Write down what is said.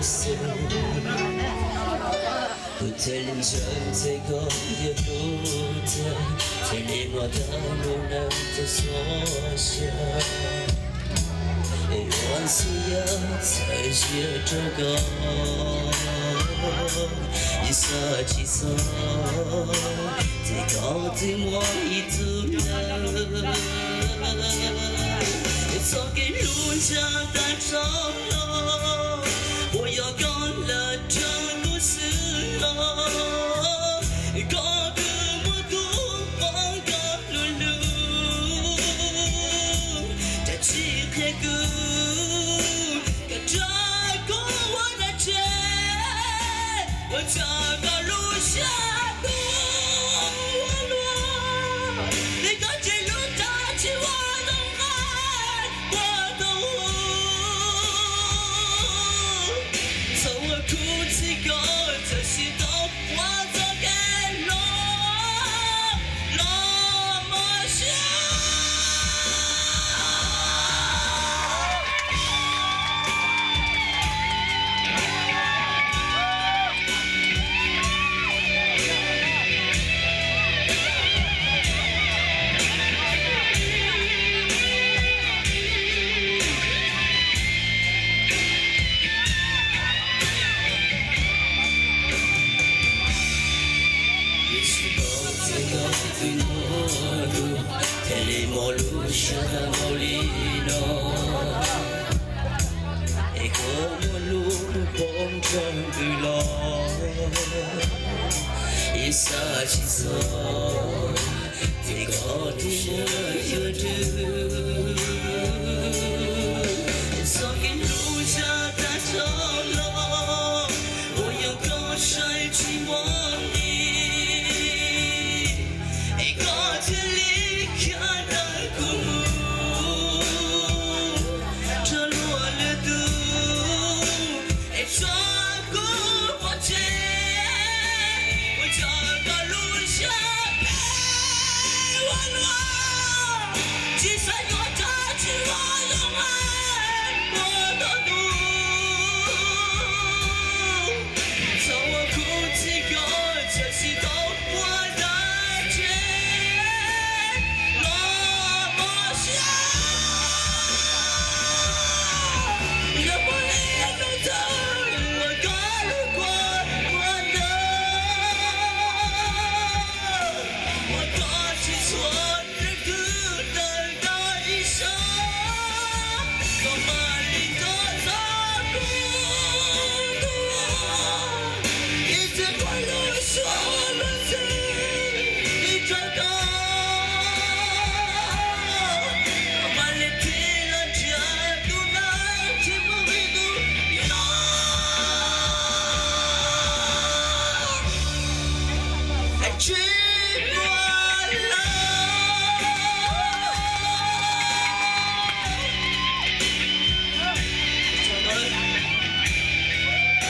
色。不太认真，最后也不在，最联络的路人的缩小。往事要再写这个，一色几色，最高最我一组人，走给路上的长路，我要干了这故事了，搞得我都忘个路路，这漆黑个。我找个路下多落，你赶紧路打起我的爱，我的我，从我哭泣过，这些都化作给落寞下。Shaka Molino E come l'uomo tranquillo E sa ci so Ti godi io do So che luce da solo Voglio conoscere ci vuoi E godi lì che Dream